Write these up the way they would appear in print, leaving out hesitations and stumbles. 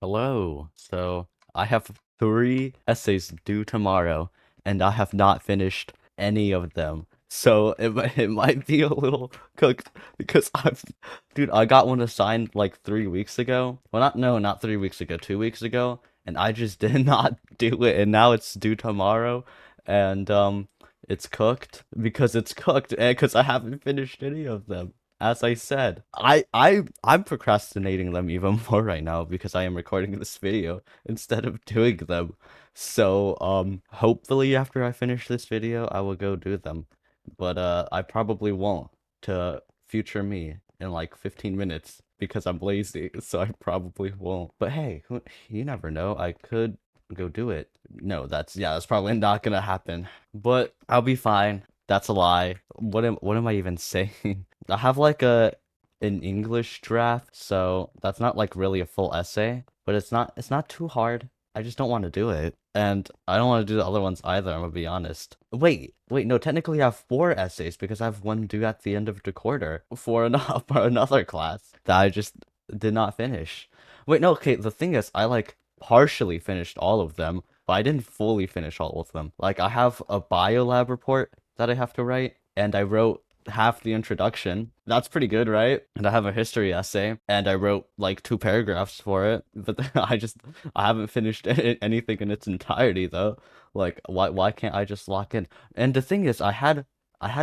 Hello. So I have three essays due tomorrow, and I have not finished any of them. So it might be a little cooked because dude, I got one assigned like 3 weeks ago. Well, not 3 weeks ago, 2 weeks ago, and I just did not do it, and now it's due tomorrow, and it's cooked because it's cooked, and because I haven't finished any of them. As I said, I'm procrastinating them even more right now because I am recording this video instead of doing them. So, hopefully after I finish this video, I will go do them. But I probably won't to future me in like 15 minutes because I'm lazy, so I probably won't. But hey, you never know. I could go do it. No, that's probably not gonna happen. But I'll be fine. That's a lie. What am I even saying? I have like an English draft, so that's not like really a full essay, but it's not too hard. I just don't want to do it. And I don't want to do the other ones either, I'm gonna be honest. Wait, no, technically I have four essays because I have one due at the end of the quarter for for another class that I just did not finish. Wait, no, okay, the thing is I like partially finished all of them, but I didn't fully finish all of them. Like I have a biolab report that I have to write, and I wrote half the introduction. That's pretty good, right? And I have a history essay, and I wrote like two paragraphs for it, but I haven't finished anything in its entirety though. Like why can't I just lock in? And the thing is, I had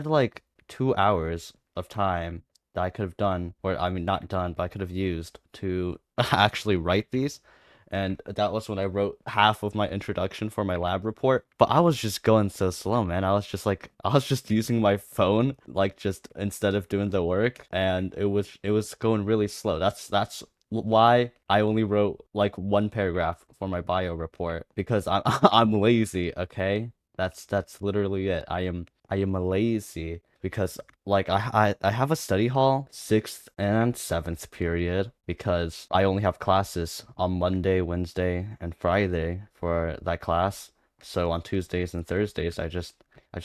like 2 hours of time that I could have done, or I mean not done, but I could have used to actually write these. And that was when I wrote half of my introduction for my lab report. But I was just going so slow, man. I was just using my phone, like just instead of doing the work, and it was going really slow. That's why I only wrote like one paragraph for my bio report because I'm I'm lazy, okay? That's literally it. I am lazy because like I have a study hall sixth and seventh period because I only have classes on Monday, Wednesday, and Friday for that class. So on Tuesdays and Thursdays I just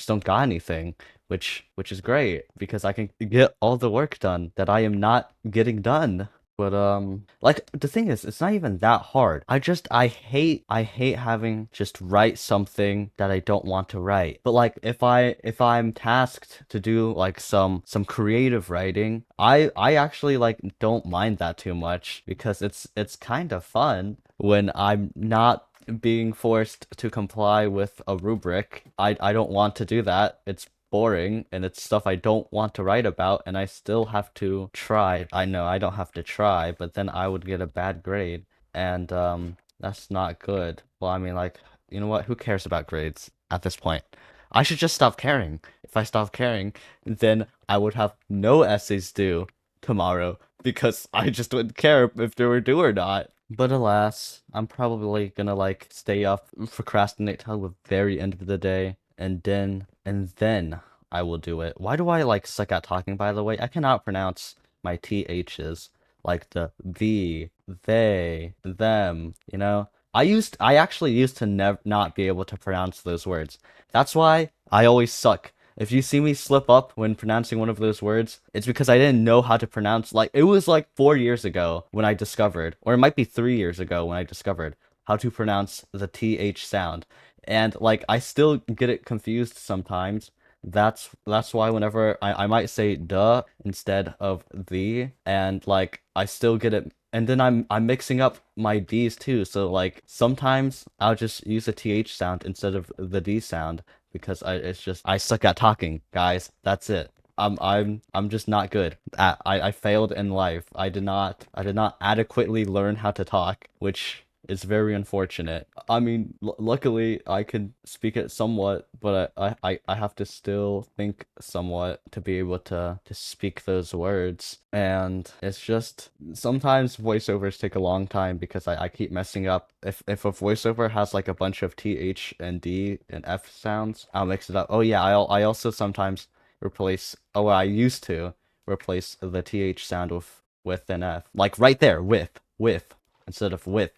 don't got anything, which is great because I can get all the work done that I am not getting done. But like the thing is, it's not even that hard. I hate having just write something that I don't want to write. But like if I'm tasked to do like some creative writing, I actually like don't mind that too much because it's kind of fun when I'm not being forced to comply with a rubric. I don't want to do that. It's boring and it's stuff I don't want to write about, and I still have to try. I know I don't have to try, but then I would get a bad grade, and that's not good. Well, I mean, like, you know what? Who cares about grades at this point? I should just stop caring. If I stop caring, then I would have no essays due tomorrow because I just wouldn't care if they were due or not. But alas, I'm probably gonna like stay up, procrastinate till the very end of the day, and then I will do it. Why do I like suck at talking, by the way? I cannot pronounce my THs like the, they, them, you know? I actually used to never not be able to pronounce those words. That's why I always suck. If you see me slip up when pronouncing one of those words, it's because I didn't know how to pronounce. Like, it was like 4 years ago when I discovered, or it might be 3 years ago when I discovered how to pronounce the TH sound. And like, I still get it confused sometimes. That's why whenever I might say duh instead of the, and like I still get it, and then I'm mixing up my D's too. So like sometimes I'll just use a TH sound instead of the D sound because I suck at talking, guys. That's it. I'm just not good. I failed in life. I did not adequately learn how to talk, which is very unfortunate. I mean, luckily I can speak it somewhat, but I have to still think somewhat to be able to speak those words. And it's just sometimes voiceovers take a long time because I keep messing up. If a voiceover has like a bunch of TH and D and F sounds, I'll mix it up. Oh yeah, I also sometimes replace, oh, I used to replace the TH sound with an F. Like right there, with, instead of with.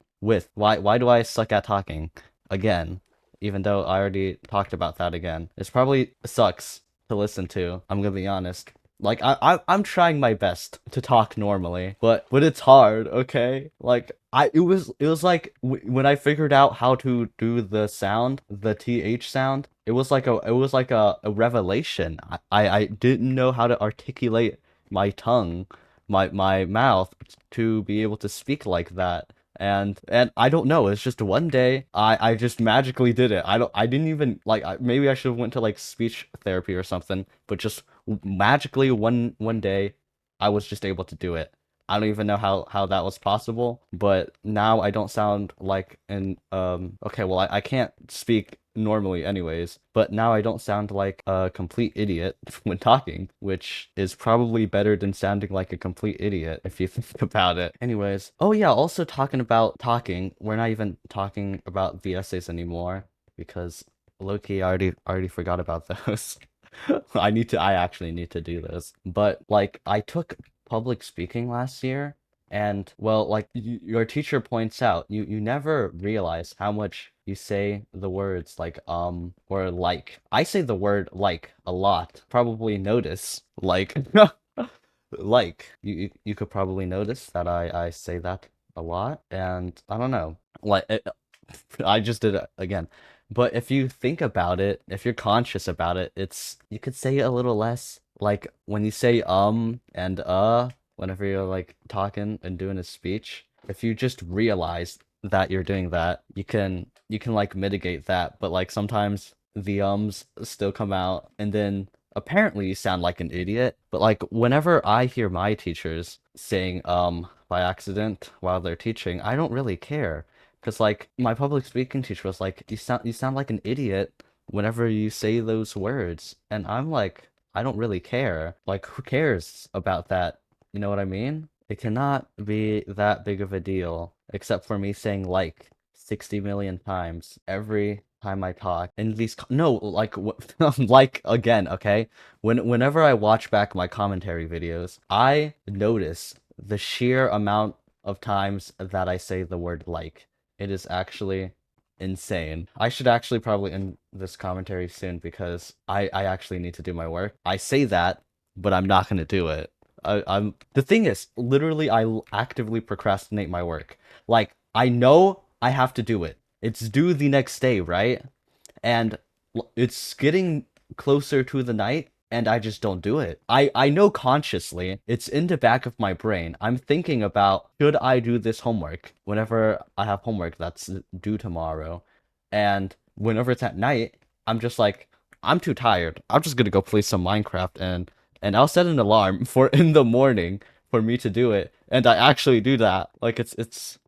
Why do I suck at talking? Again, even though I already talked about that again. This probably sucks to listen to, I'm gonna be honest. Like I'm trying my best to talk normally, but it's hard, okay? Like it was like when I figured out how to do the sound, the th sound, it was like a revelation. I didn't know how to articulate my tongue, my mouth to be able to speak like that. And I don't know, it's just one day I just magically did it. I didn't even like maybe I should have went to like speech therapy or something, but just magically one day I was just able to do it. I don't even know how that was possible, but now I don't sound like an okay, well I can't speak normally anyways, but now I don't sound like a complete idiot when talking, which is probably better than sounding like a complete idiot if you think about it. Anyways, oh yeah, also talking about talking, we're not even talking about the essays anymore because low-key I already forgot about those. I actually need to do this. But like I took public speaking last year and well like your teacher points out you never realize how much you say the words like or like. I say the word like a lot. Probably notice like like you could probably notice that I say that a lot and I don't know. Like I just did it again. But if you think about it, if you're conscious about it, it's you could say it a little less. Like when you say and whenever you're like talking and doing a speech, if you just realize that you're doing that, you can like mitigate that, but like sometimes the still come out and then apparently you sound like an idiot. But like whenever I hear my teachers saying by accident while they're teaching, I don't really care. Because like my public speaking teacher was like, you sound like an idiot whenever you say those words. And I'm like, I don't really care. Like who cares about that? You know what I mean? It cannot be that big of a deal, except for me saying like 60 million times every time I talk. And no, like like again, okay? Whenever I watch back my commentary videos, I notice the sheer amount of times that I say the word like. It is actually insane. I should actually probably end this commentary soon because I actually need to do my work. I say that, but I'm not gonna do it. I'm the thing is, literally, actively procrastinate my work. Like I know I have to do it. It's due the next day, right? And it's getting closer to the night and I just don't do it. I know consciously it's in the back of my brain. I'm thinking about should I do this homework whenever I have homework that's due tomorrow. And whenever it's at night, I'm just like I'm too tired. I'm just gonna go play some Minecraft and I'll set an alarm for in the morning for me to do it. And I actually do that. Like it's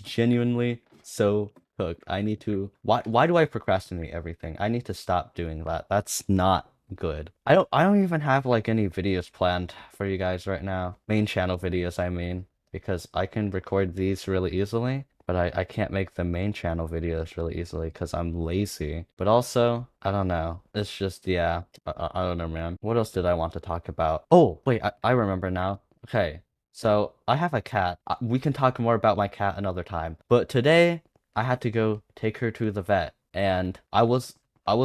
genuinely so cooked. I need to why do I procrastinate everything? I need to stop doing that. That's not good. I don't even have like any videos planned for you guys right now. Main channel videos, I mean, because I can record these really easily, but I can't make the main channel videos really easily because I'm lazy. But also, I don't know. It's just yeah, I don't know, man. What else did I want to talk about? Oh, wait, I remember now. Okay. So I have a cat. We can talk more about my cat another time. But today I had to go take her to the vet, and I was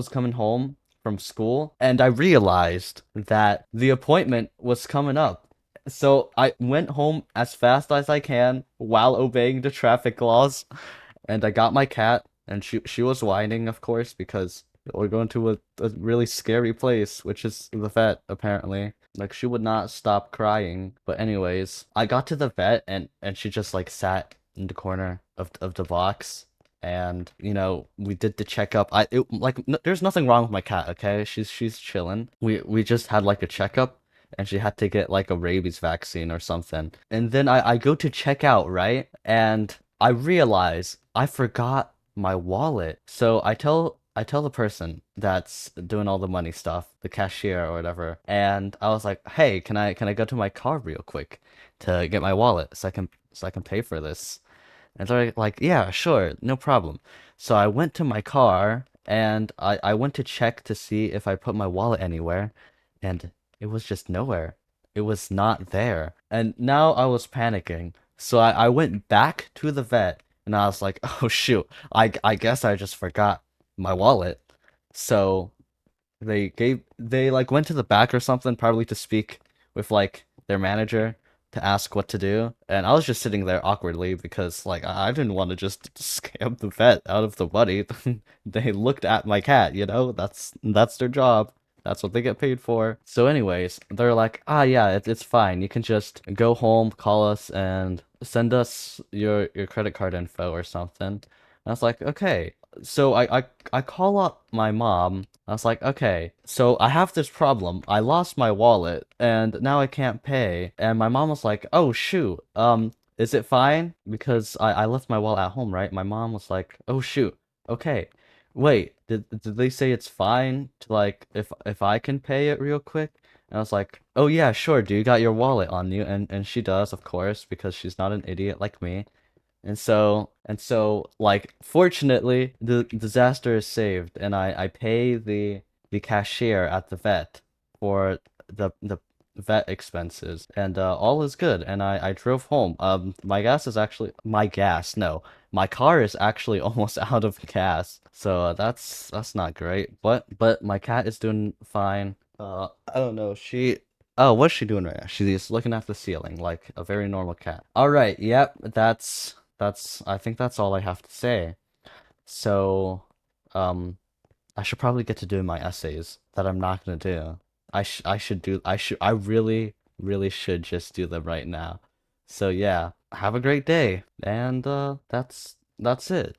coming home from school, and I realized that the appointment was coming up. So I went home as fast as I can while obeying the traffic laws, and I got my cat, and she was whining, of course, because we're going to a really scary place, which is the vet, apparently. Like she would not stop crying. But anyways, I got to the vet and she just like sat in the corner of the box. And we did the checkup. There's nothing wrong with my cat, okay? She's chilling. We just had like a checkup and she had to get like a rabies vaccine or something. And then I go to check out, right? And I realize I forgot my wallet. So I tell the person that's doing all the money stuff, the cashier or whatever, and I was like, "Hey, can I go to my car real quick to get my wallet so I can pay for this?" And they're like, "Yeah, sure, no problem." So I went to my car and I went to check to see if I put my wallet anywhere, and it was just nowhere. It was not there. And now I was panicking. So I went back to the vet and I was like, "Oh shoot, I guess I just forgot my wallet." So they like went to the back or something, probably to speak with like their manager to ask what to do, and I was just sitting there awkwardly because like I didn't want to just scam the vet out of the money. They looked at my cat, you know? That's their job. That's what they get paid for. So anyways, they're like, ah yeah, it's fine. You can just go home, call us, and send us your credit card info or something. And I was like, okay. So I call up my mom. I was like, okay, so I have this problem. I lost my wallet and now I can't pay. And my mom was like, oh shoot, is it fine? Because I left my wallet at home, right? My mom was like, oh shoot, okay. Wait, did they say it's fine to like if I can pay it real quick? And I was like, oh yeah, sure. Do you got your wallet on you? And she does, of course, because she's not an idiot like me. And so like fortunately the disaster is saved and I pay the cashier at the vet for the vet expenses and all is good and I drove home. My car is actually almost out of gas. So that's not great. But my cat is doing fine. I don't know. Oh, what's she doing right now? She's looking at the ceiling like a very normal cat. All right, yep, that's I think that's all I have to say. So, um, I should probably get to doing my essays that I'm not gonna do. I really should just do them right now. So yeah, have a great day. And that's it.